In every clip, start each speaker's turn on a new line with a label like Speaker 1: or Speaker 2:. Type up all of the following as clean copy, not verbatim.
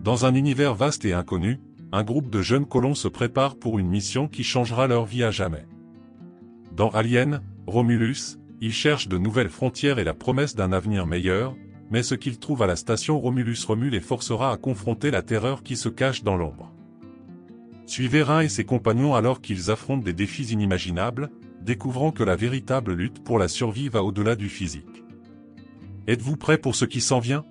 Speaker 1: Dans un univers vaste et inconnu, un groupe de jeunes colons se prépare pour une mission qui changera leur vie à jamais. Dans Alien, Romulus, ils cherchent de nouvelles frontières et la promesse d'un avenir meilleur, mais ce qu'ils trouvent à la station Romulus Romul les forcera à confronter la terreur qui se cache dans l'ombre. Suivez Rhin et ses compagnons alors qu'ils affrontent des défis inimaginables, découvrant que la véritable lutte pour la survie va au-delà du physique. Êtes-vous prêts pour ce qui s'en vient?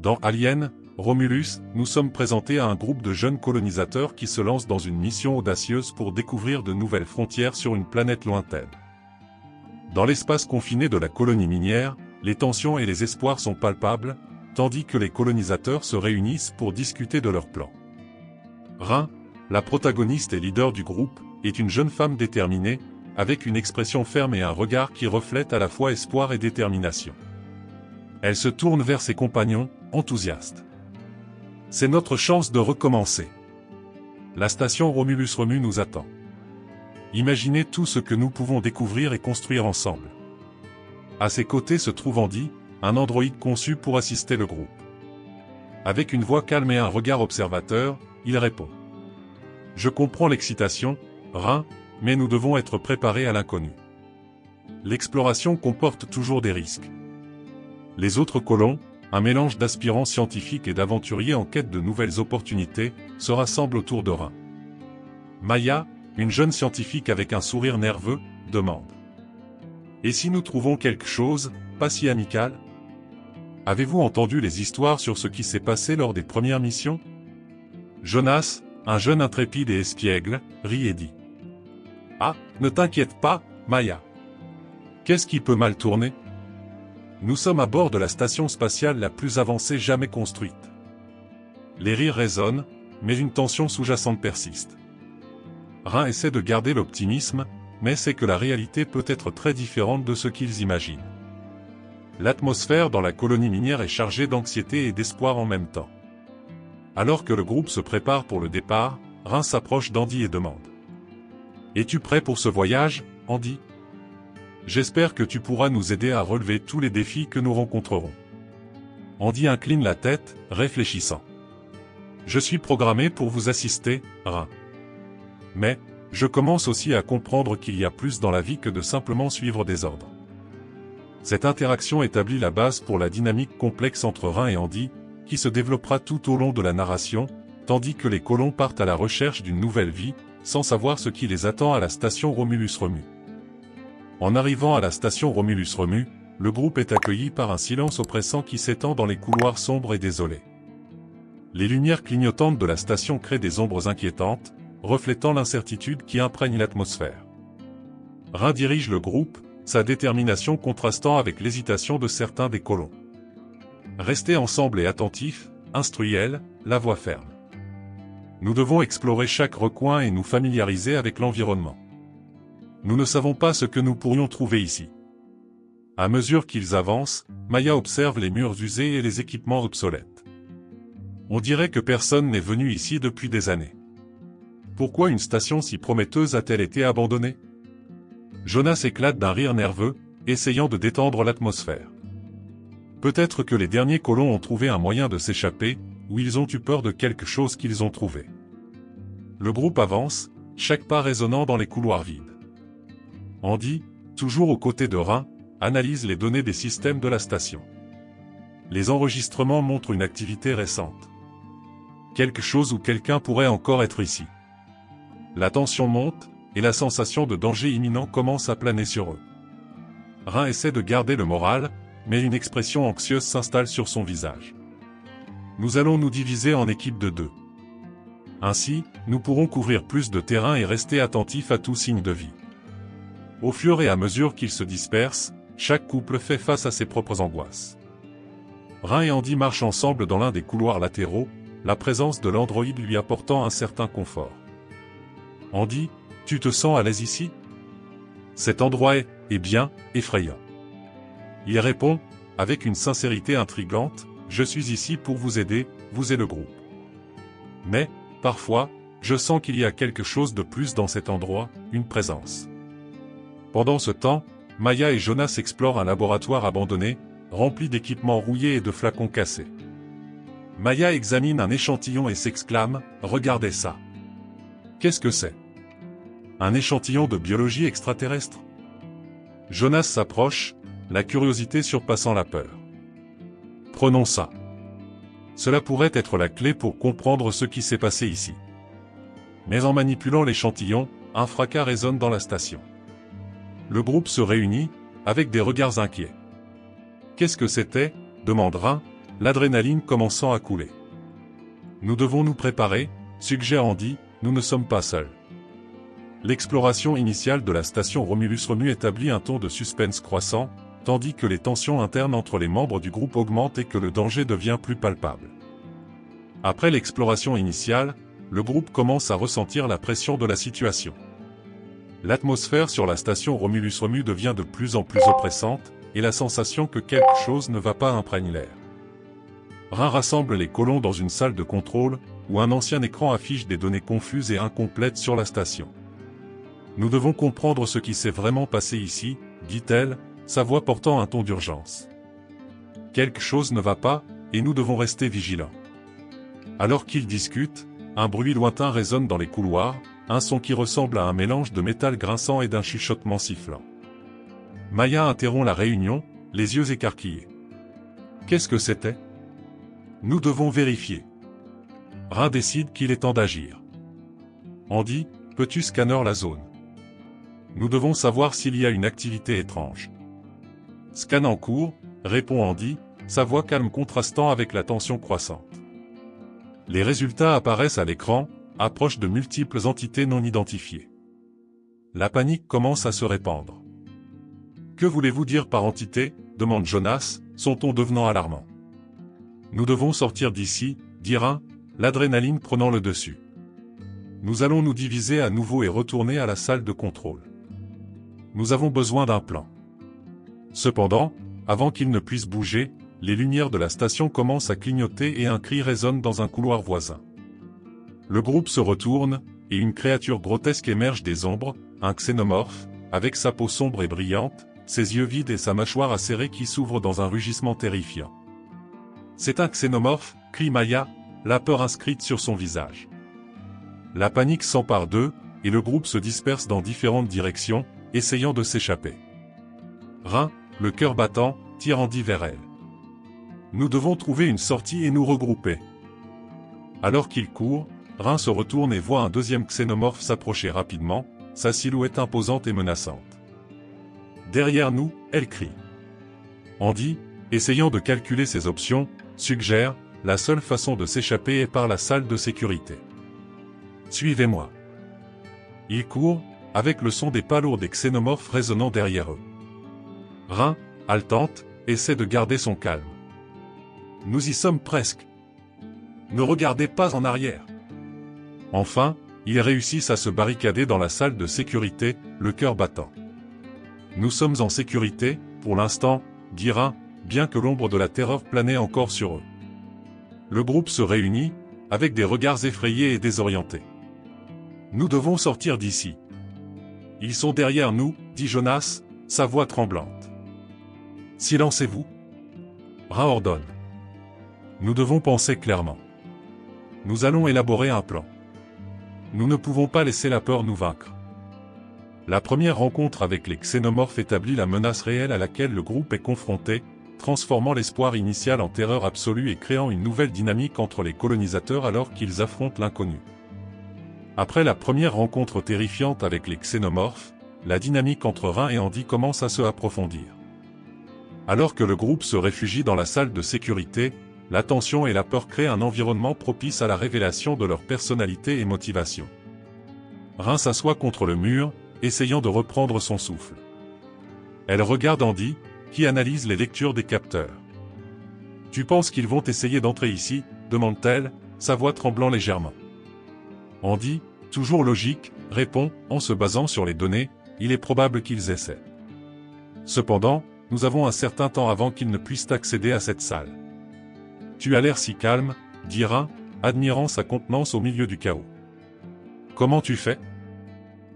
Speaker 1: Dans Alien, Romulus, nous sommes présentés à un groupe de jeunes colonisateurs qui se lancent dans une mission audacieuse pour découvrir de nouvelles frontières sur une planète lointaine. Dans l'espace confiné de la colonie minière, les tensions et les espoirs sont palpables, tandis que les colonisateurs se réunissent pour discuter de leurs plans. Rhin, la protagoniste et leader du groupe, est une jeune femme déterminée, avec une expression ferme et un regard qui reflète à la fois espoir et détermination. Elle se tourne vers ses compagnons, enthousiaste. C'est notre chance de recommencer. La station Romulus Romul nous attend. Imaginez tout ce que nous pouvons découvrir et construire ensemble. À ses côtés se trouve Andy, un androïde conçu pour assister le groupe. Avec une voix calme et un regard observateur, il répond. Je comprends l'excitation, Rhin, mais nous devons être préparés à l'inconnu. L'exploration comporte toujours des risques. Les autres colons, un mélange d'aspirants scientifiques et d'aventuriers en quête de nouvelles opportunités, se rassemblent autour de Rhin. Maya, une jeune scientifique avec un sourire nerveux, demande. Et si nous trouvons quelque chose, pas si amical? Avez-vous entendu les histoires sur ce qui s'est passé lors des premières missions? Jonas, un jeune intrépide et espiègle, rit et dit. Ah, ne t'inquiète pas, Maya. Qu'est-ce qui peut mal tourner? Nous sommes à bord de la station spatiale la plus avancée jamais construite. Les rires résonnent, mais une tension sous-jacente persiste. Rhin essaie de garder l'optimisme, mais c'est que la réalité peut être très différente de ce qu'ils imaginent. L'atmosphère dans la colonie minière est chargée d'anxiété et d'espoir en même temps. Alors que le groupe se prépare pour le départ, Rhin s'approche d'Andy et demande. Es-tu prêt pour ce voyage, Andy? J'espère que tu pourras nous aider à relever tous les défis que nous rencontrerons. Andy incline la tête, réfléchissant. Je suis programmé pour vous assister, Rhin. Mais, je commence aussi à comprendre qu'il y a plus dans la vie que de simplement suivre des ordres. Cette interaction établit la base pour la dynamique complexe entre Rhin et Andy, qui se développera tout au long de la narration, tandis que les colons partent à la recherche d'une nouvelle vie, sans savoir ce qui les attend à la station Romulus Romul. En arrivant à la station Romulus Romul, le groupe est accueilli par un silence oppressant qui s'étend dans les couloirs sombres et désolés. Les lumières clignotantes de la station créent des ombres inquiétantes, reflétant l'incertitude qui imprègne l'atmosphère. Rhin dirige le groupe, sa détermination contrastant avec l'hésitation de certains des colons. Restez ensemble et attentifs, instruit-elle, la voix ferme. Nous devons explorer chaque recoin et nous familiariser avec l'environnement. Nous ne savons pas ce que nous pourrions trouver ici. À mesure qu'ils avancent, Maya observe les murs usés et les équipements obsolètes. On dirait que personne n'est venu ici depuis des années. Pourquoi une station si prometteuse a-t-elle été abandonnée? Jonas éclate d'un rire nerveux, essayant de détendre l'atmosphère. Peut-être que les derniers colons ont trouvé un moyen de s'échapper, ou ils ont eu peur de quelque chose qu'ils ont trouvé. Le groupe avance, chaque pas résonnant dans les couloirs vides. Andy, toujours aux côtés de Rhin, analyse les données des systèmes de la station. Les enregistrements montrent une activité récente. Quelque chose ou quelqu'un pourrait encore être ici. La tension monte, et la sensation de danger imminent commence à planer sur eux. Rhin essaie de garder le moral, mais une expression anxieuse s'installe sur son visage. Nous allons nous diviser en équipes de 2. Ainsi, nous pourrons couvrir plus de terrain et rester attentifs à tout signe de vie. Au fur et à mesure qu'ils se dispersent, chaque couple fait face à ses propres angoisses. Rhin et Andy marchent ensemble dans l'un des couloirs latéraux, la présence de l'androïde lui apportant un certain confort. Andy, tu te sens à l'aise ici? Cet endroit est bien, effrayant. Il répond, avec une sincérité intrigante, je suis ici pour vous aider, vous et le groupe. Mais, parfois, je sens qu'il y a quelque chose de plus dans cet endroit, une présence. Pendant ce temps, Maya et Jonas explorent un laboratoire abandonné, rempli d'équipements rouillés et de flacons cassés. Maya examine un échantillon et s'exclame « Regardez ça !» Qu'est-ce que c'est? Un échantillon de biologie extraterrestre? Jonas s'approche, la curiosité surpassant la peur. Prenons ça. Cela pourrait être la clé pour comprendre ce qui s'est passé ici. Mais en manipulant l'échantillon, un fracas résonne dans la station. Le groupe se réunit, avec des regards inquiets. Qu'est-ce que c'était? Demande Rhin, l'adrénaline commençant à couler. Nous devons nous préparer, suggère Andy, nous ne sommes pas seuls. L'exploration initiale de la station Romulus-Remu établit un ton de suspense croissant, tandis que les tensions internes entre les membres du groupe augmentent et que le danger devient plus palpable. Après l'exploration initiale, le groupe commence à ressentir la pression de la situation. L'atmosphère sur la station Romulus-Remu devient de plus en plus oppressante, et la sensation que quelque chose ne va pas imprègne l'air. Rhin rassemble les colons dans une salle de contrôle, où un ancien écran affiche des données confuses et incomplètes sur la station. Nous devons comprendre ce qui s'est vraiment passé ici, dit-elle, sa voix portant un ton d'urgence. Quelque chose ne va pas, et nous devons rester vigilants. Alors qu'ils discutent, un bruit lointain résonne dans les couloirs, un son qui ressemble à un mélange de métal grinçant et d'un chuchotement sifflant. Maya interrompt la réunion, les yeux écarquillés. Qu'est-ce que c'était? Nous devons vérifier. Rhin décide qu'il est temps d'agir. Andy, peux-tu scanner la zone? Nous devons savoir s'il y a une activité étrange. Scan en cours, répond Andy, sa voix calme contrastant avec la tension croissante. Les résultats apparaissent à l'écran, approche de multiples entités non identifiées. La panique commence à se répandre. Que voulez-vous dire par entité? Demande Jonas, son ton devenant alarmant. Nous devons sortir d'ici, dit Rhin, l'adrénaline prenant le dessus. Nous allons nous diviser à nouveau et retourner à la salle de contrôle. Nous avons besoin d'un plan. Cependant, avant qu'il ne puisse bouger, les lumières de la station commencent à clignoter et un cri résonne dans un couloir voisin. Le groupe se retourne, et une créature grotesque émerge des ombres, un xénomorphe, avec sa peau sombre et brillante, ses yeux vides et sa mâchoire acérée qui s'ouvre dans un rugissement terrifiant. C'est un xénomorphe, crie Maya, la peur inscrite sur son visage. La panique s'empare d'eux, et le groupe se disperse dans différentes directions, essayant de s'échapper. Rhin, le cœur battant, tire Andy vers elle. Nous devons trouver une sortie et nous regrouper. Alors qu'il court, Rhin se retourne et voit un deuxième xénomorphe s'approcher rapidement, sa silhouette imposante et menaçante. Derrière nous, elle crie. Andy, essayant de calculer ses options, suggère, la seule façon de s'échapper est par la salle de sécurité. Suivez-moi. Ils courent, avec le son des pas lourds des xénomorphes résonnant derrière eux. Rhin, haletante, essaie de garder son calme. Nous y sommes presque. Ne regardez pas en arrière. Enfin, ils réussissent à se barricader dans la salle de sécurité, le cœur battant. Nous sommes en sécurité, pour l'instant, dit Rhin, bien que l'ombre de la terreur planait encore sur eux. Le groupe se réunit, avec des regards effrayés et désorientés. Nous devons sortir d'ici. Ils sont derrière nous, dit Jonas, sa voix tremblante. Silencez-vous. Rhin ordonne. Nous devons penser clairement. Nous allons élaborer un plan. Nous ne pouvons pas laisser la peur nous vaincre. La première rencontre avec les xénomorphes établit la menace réelle à laquelle le groupe est confronté, transformant l'espoir initial en terreur absolue et créant une nouvelle dynamique entre les colonisateurs alors qu'ils affrontent l'inconnu. Après la première rencontre terrifiante avec les xénomorphes, la dynamique entre Rhin et Andy commence à se approfondir. Alors que le groupe se réfugie dans la salle de sécurité, la tension et la peur créent un environnement propice à la révélation de leur personnalité et motivation. Rhin s'assoit contre le mur, essayant de reprendre son souffle. Elle regarde Andy, qui analyse les lectures des capteurs. « Tu penses qu'ils vont essayer d'entrer ici ?» demande-t-elle, sa voix tremblant légèrement. Andy, toujours logique, répond, en se basant sur les données, il est probable qu'ils essaient. Cependant, nous avons un certain temps avant qu'ils ne puissent accéder à cette salle. Tu as l'air si calme, dit Rhin, admirant sa contenance au milieu du chaos. Comment tu fais?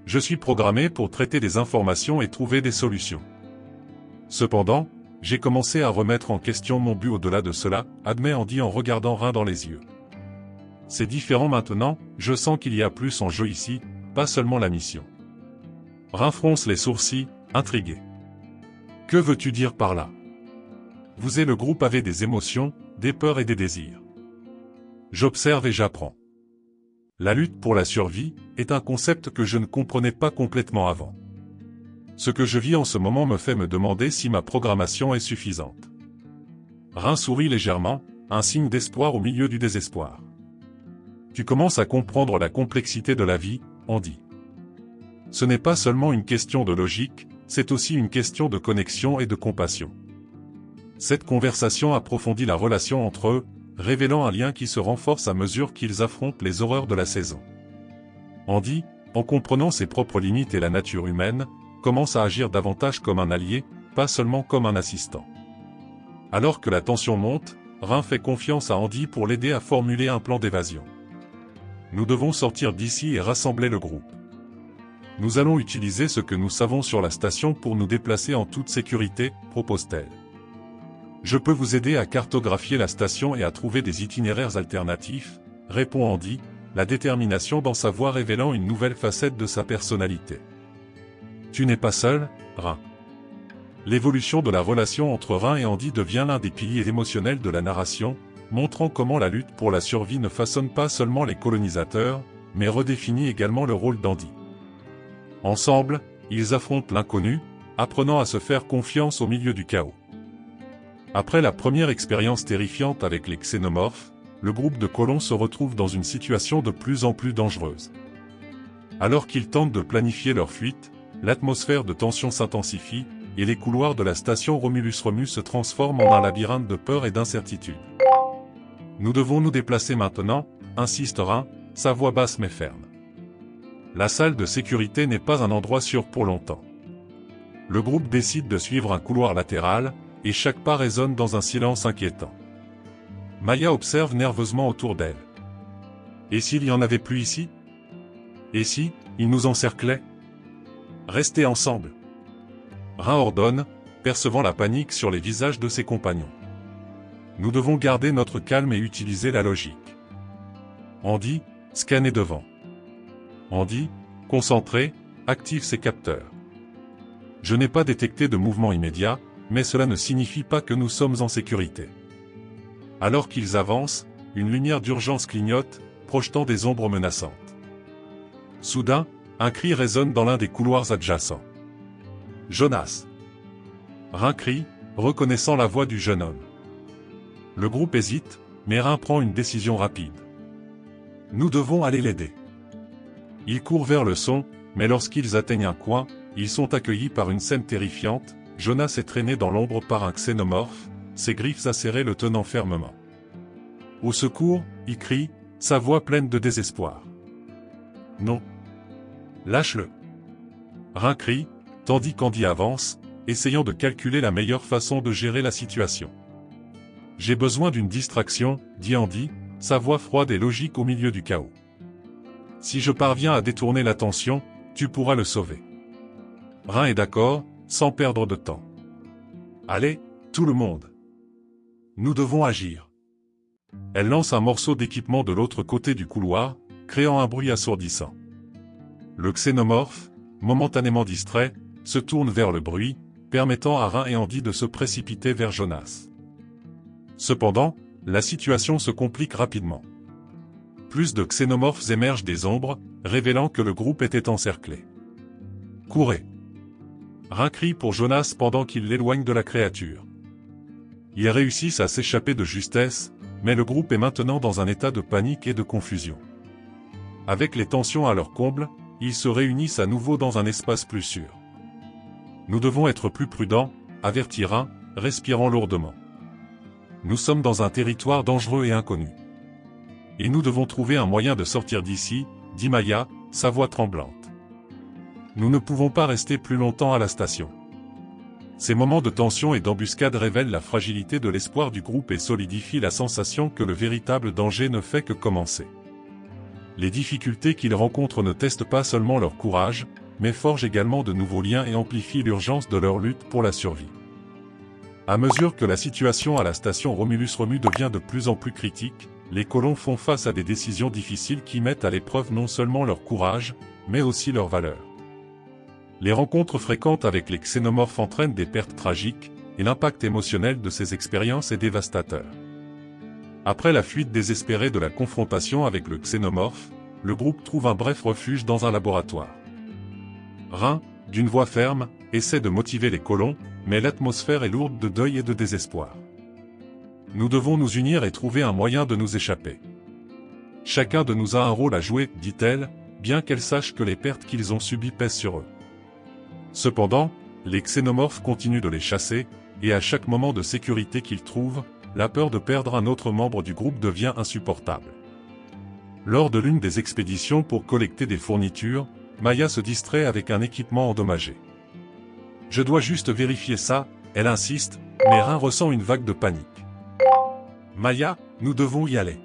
Speaker 1: Je suis programmé pour traiter des informations et trouver des solutions. Cependant, j'ai commencé à remettre en question mon but au-delà de cela, admet Andy en regardant Rin dans les yeux. C'est différent maintenant, je sens qu'il y a plus en jeu ici, pas seulement la mission. Rin fronce les sourcils, intrigué. Que veux-tu dire par là? Vous et le groupe avez des émotions, des peurs et des désirs. J'observe et j'apprends. La lutte pour la survie est un concept que je ne comprenais pas complètement avant. Ce que je vis en ce moment me fait me demander si ma programmation est suffisante. Rin sourit légèrement, un signe d'espoir au milieu du désespoir. Tu commences à comprendre la complexité de la vie, Andy. Ce n'est pas seulement une question de logique, c'est aussi une question de connexion et de compassion. Cette conversation approfondit la relation entre eux, révélant un lien qui se renforce à mesure qu'ils affrontent les horreurs de la saison. Andy, en comprenant ses propres limites et la nature humaine, commence à agir davantage comme un allié, pas seulement comme un assistant. Alors que la tension monte, Rin fait confiance à Andy pour l'aider à formuler un plan d'évasion. Nous devons sortir d'ici et rassembler le groupe. Nous allons utiliser ce que nous savons sur la station pour nous déplacer en toute sécurité, propose-t-elle. Je peux vous aider à cartographier la station et à trouver des itinéraires alternatifs, répond Andy, la détermination dans sa voix révélant une nouvelle facette de sa personnalité. Tu n'es pas seul, Rin. L'évolution de la relation entre Rin et Andy devient l'un des piliers émotionnels de la narration, montrant comment la lutte pour la survie ne façonne pas seulement les colonisateurs, mais redéfinit également le rôle d'Andy. Ensemble, ils affrontent l'inconnu, apprenant à se faire confiance au milieu du chaos. Après la première expérience terrifiante avec les xénomorphes, le groupe de colons se retrouve dans une situation de plus en plus dangereuse. Alors qu'ils tentent de planifier leur fuite, l'atmosphère de tension s'intensifie, et les couloirs de la station Romulus-Remus se transforment en un labyrinthe de peur et d'incertitude. Nous devons nous déplacer maintenant, insiste Rin, sa voix basse mais ferme. La salle de sécurité n'est pas un endroit sûr pour longtemps. Le groupe décide de suivre un couloir latéral, et chaque pas résonne dans un silence inquiétant. Maya observe nerveusement autour d'elle. Et s'il y en avait plus ici? Et si, ils nous encerclaient? Restez ensemble. Rin ordonne, percevant la panique sur les visages de ses compagnons. Nous devons garder notre calme et utiliser la logique. Andy, scanner devant. Andy, concentré, active ses capteurs. Je n'ai pas détecté de mouvement immédiat, mais cela ne signifie pas que nous sommes en sécurité. Alors qu'ils avancent, une lumière d'urgence clignote, projetant des ombres menaçantes. Soudain, un cri résonne dans l'un des couloirs adjacents. Jonas. Rin crie, reconnaissant la voix du jeune homme. Le groupe hésite, mais Rin prend une décision rapide. Nous devons aller l'aider. Ils courent vers le son, mais lorsqu'ils atteignent un coin, ils sont accueillis par une scène terrifiante. Jonas est traîné dans l'ombre par un xénomorphe, ses griffes acérées le tenant fermement. Au secours, il crie, sa voix pleine de désespoir. Non. Lâche-le. Rin crie, tandis qu'Andy avance, essayant de calculer la meilleure façon de gérer la situation. J'ai besoin d'une distraction, dit Andy, sa voix froide et logique au milieu du chaos. Si je parviens à détourner l'attention, tu pourras le sauver. Rin est d'accord, sans perdre de temps. Allez, tout le monde. Nous devons agir. Elle lance un morceau d'équipement de l'autre côté du couloir, créant un bruit assourdissant. Le xénomorphe, momentanément distrait, se tourne vers le bruit, permettant à Rin et Andy de se précipiter vers Jonas. Cependant, la situation se complique rapidement. Plus de xénomorphes émergent des ombres, révélant que le groupe était encerclé. Courez! Rin crie pour Jonas pendant qu'il l'éloigne de la créature. Ils réussissent à s'échapper de justesse, mais le groupe est maintenant dans un état de panique et de confusion. Avec les tensions à leur comble, ils se réunissent à nouveau dans un espace plus sûr. Nous devons être plus prudents, avertit Rin, respirant lourdement. Nous sommes dans un territoire dangereux et inconnu. Et nous devons trouver un moyen de sortir d'ici, dit Maya, sa voix tremblante. Nous ne pouvons pas rester plus longtemps à la station. Ces moments de tension et d'embuscade révèlent la fragilité de l'espoir du groupe et solidifient la sensation que le véritable danger ne fait que commencer. Les difficultés qu'ils rencontrent ne testent pas seulement leur courage, mais forgent également de nouveaux liens et amplifient l'urgence de leur lutte pour la survie. À mesure que la situation à la station Romulus-Romu devient de plus en plus critique, les colons font face à des décisions difficiles qui mettent à l'épreuve non seulement leur courage, mais aussi leur valeur. Les rencontres fréquentes avec les xénomorphes entraînent des pertes tragiques, et l'impact émotionnel de ces expériences est dévastateur. Après la fuite désespérée de la confrontation avec le xénomorphe, le groupe trouve un bref refuge dans un laboratoire. Rhin, d'une voix ferme, essaie de motiver les colons, mais l'atmosphère est lourde de deuil et de désespoir. Nous devons nous unir et trouver un moyen de nous échapper. Chacun de nous a un rôle à jouer, dit-elle, bien qu'elle sache que les pertes qu'ils ont subies pèsent sur eux. Cependant, les xénomorphes continuent de les chasser, et à chaque moment de sécurité qu'ils trouvent, la peur de perdre un autre membre du groupe devient insupportable. Lors de l'une des expéditions pour collecter des fournitures, Maya se distrait avec un équipement endommagé. « Je dois juste vérifier ça », elle insiste, mais Rhin ressent une vague de panique. « Maya, nous devons y aller. »«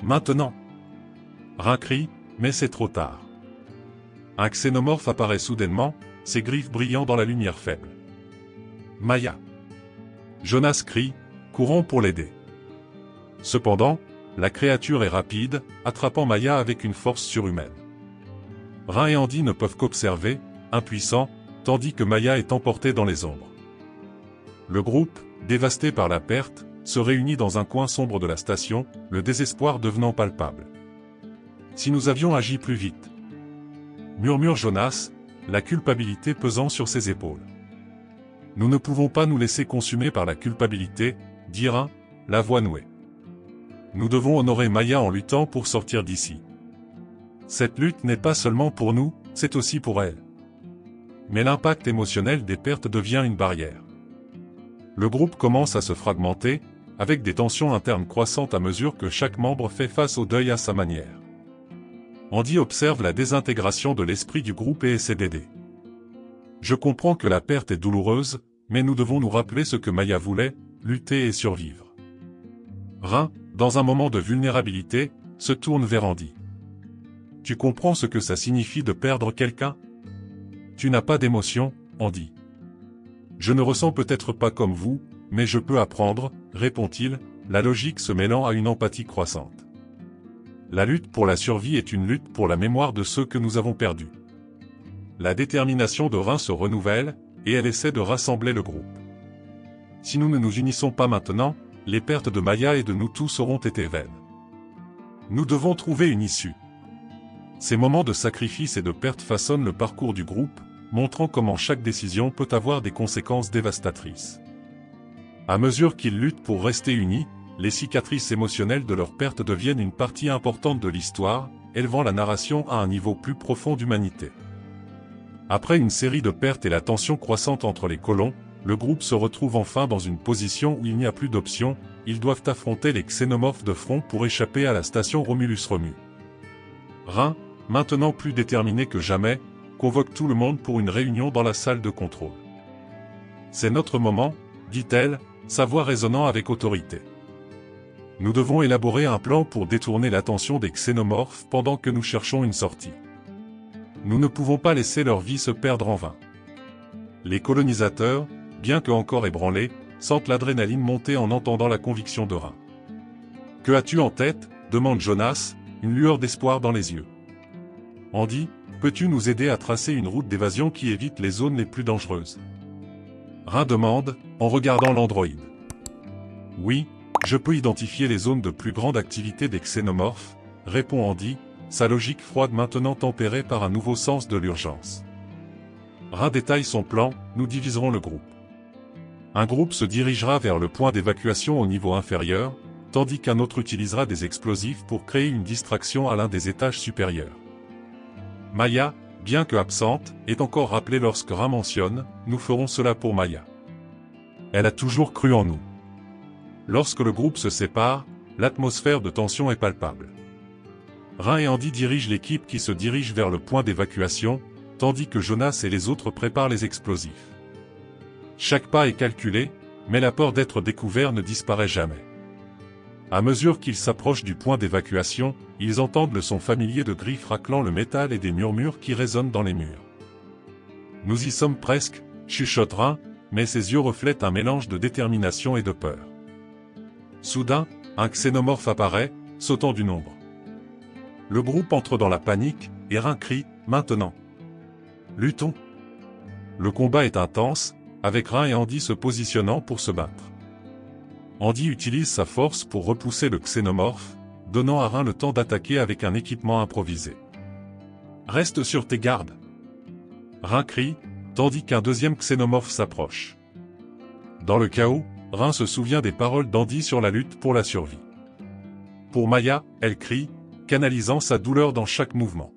Speaker 1: Maintenant !» Rhin crie, mais c'est trop tard. Un xénomorphe apparaît soudainement, ses griffes brillant dans la lumière faible. « Maya !» Jonas crie, courant pour l'aider. Cependant, la créature est rapide, attrapant Maya avec une force surhumaine. Rhin et Andy ne peuvent qu'observer, impuissants, tandis que Maya est emportée dans les ombres. Le groupe, dévasté par la perte, se réunit dans un coin sombre de la station, le désespoir devenant palpable. « Si nous avions agi plus vite !» murmure Jonas, la culpabilité pesant sur ses épaules. « Nous ne pouvons pas nous laisser consumer par la culpabilité, » dit Rhin, la voix nouée. « Nous devons honorer Maya en luttant pour sortir d'ici. Cette lutte n'est pas seulement pour nous, c'est aussi pour elle. » Mais l'impact émotionnel des pertes devient une barrière. Le groupe commence à se fragmenter, avec des tensions internes croissantes à mesure que chaque membre fait face au deuil à sa manière. Andy observe la désintégration de l'esprit du groupe et essaie d'aider. « Je comprends que la perte est douloureuse, mais nous devons nous rappeler ce que Maya voulait, lutter et survivre. » Rhin, dans un moment de vulnérabilité, se tourne vers Andy. « Tu comprends ce que ça signifie de perdre quelqu'un ? Tu n'as pas d'émotion, Andy. »« Je ne ressens peut-être pas comme vous, mais je peux apprendre, » répond-il, la logique se mêlant à une empathie croissante. La lutte pour la survie est une lutte pour la mémoire de ceux que nous avons perdus. La détermination de Rhin se renouvelle, et elle essaie de rassembler le groupe. Si nous ne nous unissons pas maintenant, les pertes de Maya et de nous tous auront été vaines. Nous devons trouver une issue. Ces moments de sacrifice et de perte façonnent le parcours du groupe, montrant comment chaque décision peut avoir des conséquences dévastatrices. À mesure qu'ils luttent pour rester unis, les cicatrices émotionnelles de leur perte deviennent une partie importante de l'histoire, élevant la narration à un niveau plus profond d'humanité. Après une série de pertes et la tension croissante entre les colons, le groupe se retrouve enfin dans une position où il n'y a plus d'option, ils doivent affronter les xénomorphes de front pour échapper à la station Romulus-Romu. Rhin, maintenant plus déterminé que jamais, convoque tout le monde pour une réunion dans la salle de contrôle. « C'est notre moment, » dit-elle, sa voix résonnant avec autorité. « Nous devons élaborer un plan pour détourner l'attention des xénomorphes pendant que nous cherchons une sortie. Nous ne pouvons pas laisser leur vie se perdre en vain. » Les colonisateurs, bien que encore ébranlés, sentent l'adrénaline monter en entendant la conviction de Rhin. « Que as-tu en tête ?» demande Jonas, une lueur d'espoir dans les yeux. « Andy, peux-tu nous aider à tracer une route d'évasion qui évite les zones les plus dangereuses ?» Rhin demande, en regardant l'androïde. « Oui, je peux identifier les zones de plus grande activité des xénomorphes, » répond Andy, sa logique froide maintenant tempérée par un nouveau sens de l'urgence. Rhin détaille son plan, nous diviserons le groupe. Un groupe se dirigera vers le point d'évacuation au niveau inférieur, tandis qu'un autre utilisera des explosifs pour créer une distraction à l'un des étages supérieurs. Maya, bien que absente, est encore rappelée lorsque Rhin mentionne « Nous ferons cela pour Maya. » Elle a toujours cru en nous. Lorsque le groupe se sépare, l'atmosphère de tension est palpable. Rhin et Andy dirigent l'équipe qui se dirige vers le point d'évacuation, tandis que Jonas et les autres préparent les explosifs. Chaque pas est calculé, mais la peur d'être découvert ne disparaît jamais. À mesure qu'ils s'approchent du point d'évacuation, ils entendent le son familier de griffes raclant le métal et des murmures qui résonnent dans les murs. « Nous y sommes presque » chuchote Rhin, mais ses yeux reflètent un mélange de détermination et de peur. Soudain, un xénomorphe apparaît, sautant du nombre. Le groupe entre dans la panique, et Rhin crie « Maintenant !» Luttons. Le combat est intense, avec Rhin et Andy se positionnant pour se battre. Andy utilise sa force pour repousser le xénomorphe, donnant à Rhin le temps d'attaquer avec un équipement improvisé. « Reste sur tes gardes !» Rhin crie, tandis qu'un deuxième xénomorphe s'approche. Dans le chaos, Rhin se souvient des paroles d'Andy sur la lutte pour la survie. Pour Maya, elle crie, canalisant sa douleur dans chaque mouvement.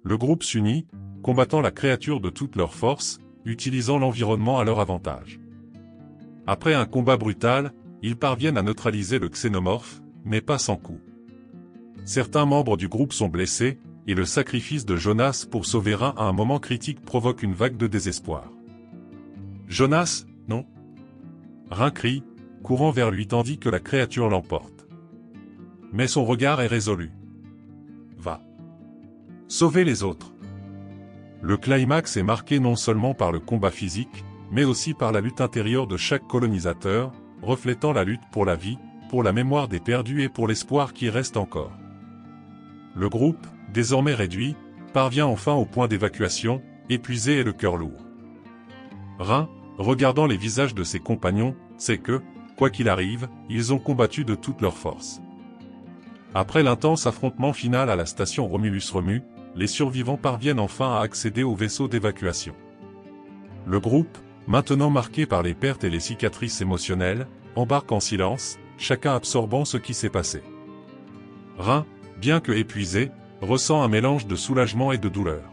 Speaker 1: Le groupe s'unit, combattant la créature de toute leur force, utilisant l'environnement à leur avantage. Après un combat brutal, ils parviennent à neutraliser le xénomorphe, mais pas sans coup. Certains membres du groupe sont blessés, et le sacrifice de Jonas pour sauver Rhin à un moment critique provoque une vague de désespoir. « Jonas, non !» Rhin crie, courant vers lui tandis que la créature l'emporte. Mais son regard est résolu. « Va. Sauver les autres !» Le climax est marqué non seulement par le combat physique, mais aussi par la lutte intérieure de chaque colonisateur, reflétant la lutte pour la vie, pour la mémoire des perdus et pour l'espoir qui reste encore. Le groupe, désormais réduit, parvient enfin au point d'évacuation, épuisé et le cœur lourd. Rhin, regardant les visages de ses compagnons, sait que, quoi qu'il arrive, ils ont combattu de toute leur force. Après l'intense affrontement final à la station Romulus-Remu, les survivants parviennent enfin à accéder au vaisseau d'évacuation. Le groupe, maintenant marqué par les pertes et les cicatrices émotionnelles, embarque en silence, chacun absorbant ce qui s'est passé. Rhin, bien que épuisé, ressent un mélange de soulagement et de douleur.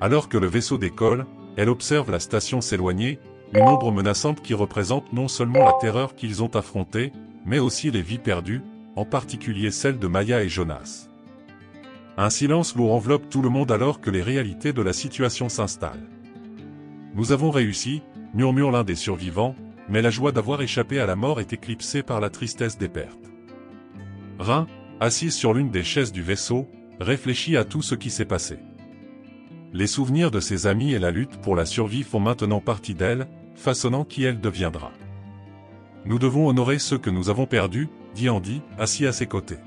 Speaker 1: Alors que le vaisseau décolle, elle observe la station s'éloigner, une ombre menaçante qui représente non seulement la terreur qu'ils ont affrontée, mais aussi les vies perdues, en particulier celles de Maya et Jonas. Un silence lourd enveloppe tout le monde alors que les réalités de la situation s'installent. « Nous avons réussi », murmure l'un des survivants, mais la joie d'avoir échappé à la mort est éclipsée par la tristesse des pertes. Rhin, assise sur l'une des chaises du vaisseau, réfléchit à tout ce qui s'est passé. Les souvenirs de ses amis et la lutte pour la survie font maintenant partie d'elle, façonnant qui elle deviendra. Nous devons honorer ceux que nous avons perdus, dit Andy, assis à ses côtés.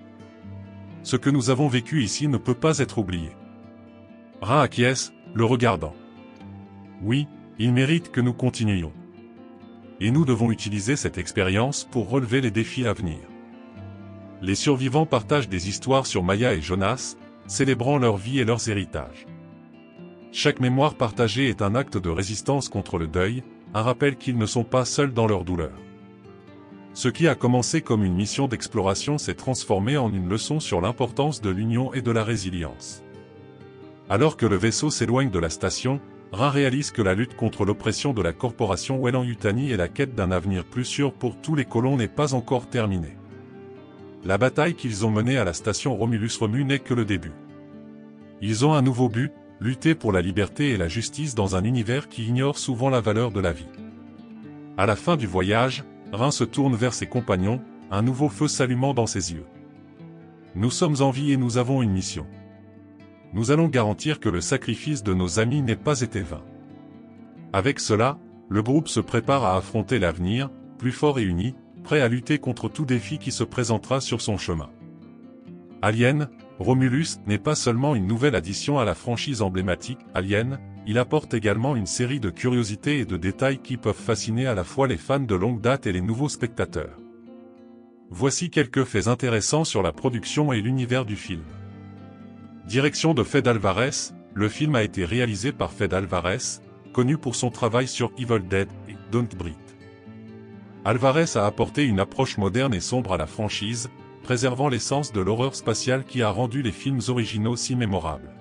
Speaker 1: Ce que nous avons vécu ici ne peut pas être oublié. Rhin acquiesce, le regardant. Oui, il mérite que nous continuions. Et nous devons utiliser cette expérience pour relever les défis à venir. Les survivants partagent des histoires sur Maya et Jonas, célébrant leur vie et leurs héritages. Chaque mémoire partagée est un acte de résistance contre le deuil, un rappel qu'ils ne sont pas seuls dans leur douleur. Ce qui a commencé comme une mission d'exploration s'est transformé en une leçon sur l'importance de l'union et de la résilience. Alors que le vaisseau s'éloigne de la station, Rhin réalise que la lutte contre l'oppression de la corporation Weyland-Yutani et la quête d'un avenir plus sûr pour tous les colons n'est pas encore terminée. La bataille qu'ils ont menée à la station Romulus-Remu n'est que le début. Ils ont un nouveau but, lutter pour la liberté et la justice dans un univers qui ignore souvent la valeur de la vie. À la fin du voyage, Rhin se tourne vers ses compagnons, un nouveau feu s'allumant dans ses yeux. Nous sommes en vie et nous avons une mission. Nous allons garantir que le sacrifice de nos amis n'ait pas été vain. Avec cela, le groupe se prépare à affronter l'avenir, plus fort et uni, prêt à lutter contre tout défi qui se présentera sur son chemin. Alien, Romulus n'est pas seulement une nouvelle addition à la franchise emblématique Alien, il apporte également une série de curiosités et de détails qui peuvent fasciner à la fois les fans de longue date et les nouveaux spectateurs. Voici quelques faits intéressants sur la production et l'univers du film. Direction de Fede Alvarez, le film a été réalisé par Fede Alvarez, connu pour son travail sur Evil Dead et Don't Breathe. Alvarez a apporté une approche moderne et sombre à la franchise, préservant l'essence de l'horreur spatiale qui a rendu les films originaux si mémorables.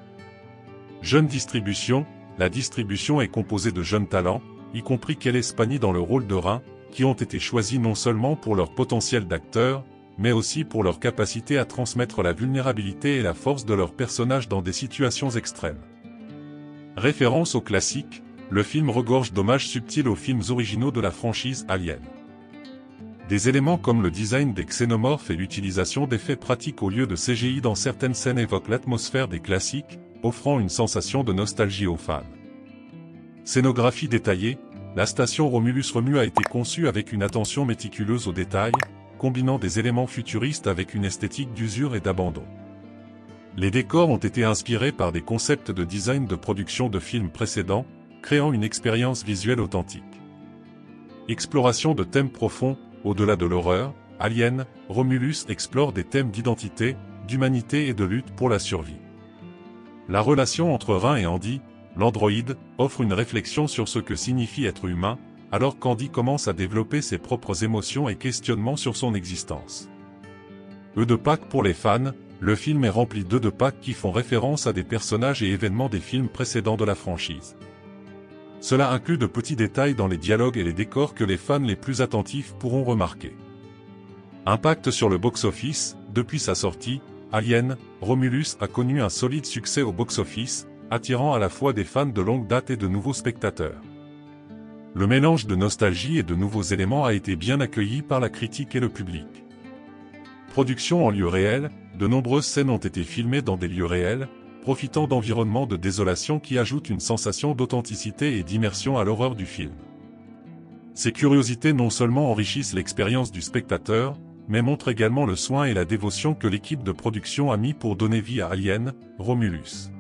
Speaker 1: Jeune distribution, la distribution est composée de jeunes talents, y compris Kelly Spani dans le rôle de Rhin, qui ont été choisis non seulement pour leur potentiel d'acteur, mais aussi pour leur capacité à transmettre la vulnérabilité et la force de leurs personnages dans des situations extrêmes. Référence au classique, le film regorge d'hommages subtils aux films originaux de la franchise Alien. Des éléments comme le design des xénomorphes et l'utilisation d'effets pratiques au lieu de CGI dans certaines scènes évoquent l'atmosphère des classiques, offrant une sensation de nostalgie aux fans. Scénographie détaillée, la station Romulus-Romue a été conçue avec une attention méticuleuse aux détails, combinant des éléments futuristes avec une esthétique d'usure et d'abandon. Les décors ont été inspirés par des concepts de design de production de films précédents, créant une expérience visuelle authentique. Exploration de thèmes profonds, au-delà de l'horreur, Alien, Romulus explore des thèmes d'identité, d'humanité et de lutte pour la survie. La relation entre Rhin et Andy, l'androïde, offre une réflexion sur ce que signifie être humain, alors qu'Andy commence à développer ses propres émotions et questionnements sur son existence. Œufs de Pâques pour les fans, le film est rempli d'œufs de Pâques qui font référence à des personnages et événements des films précédents de la franchise. Cela inclut de petits détails dans les dialogues et les décors que les fans les plus attentifs pourront remarquer. Impact sur le box-office, depuis sa sortie, Alien, Romulus a connu un solide succès au box-office, attirant à la fois des fans de longue date et de nouveaux spectateurs. Le mélange de nostalgie et de nouveaux éléments a été bien accueilli par la critique et le public. Production en lieu réel, de nombreuses scènes ont été filmées dans des lieux réels, profitant d'environnements de désolation qui ajoutent une sensation d'authenticité et d'immersion à l'horreur du film. Ces curiosités non seulement enrichissent l'expérience du spectateur, mais montrent également le soin et la dévotion que l'équipe de production a mis pour donner vie à Alien, Romulus.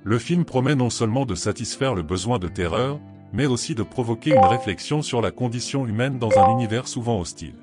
Speaker 1: Le film promet non seulement de satisfaire le besoin de terreur, mais aussi de provoquer une réflexion sur la condition humaine dans un univers souvent hostile.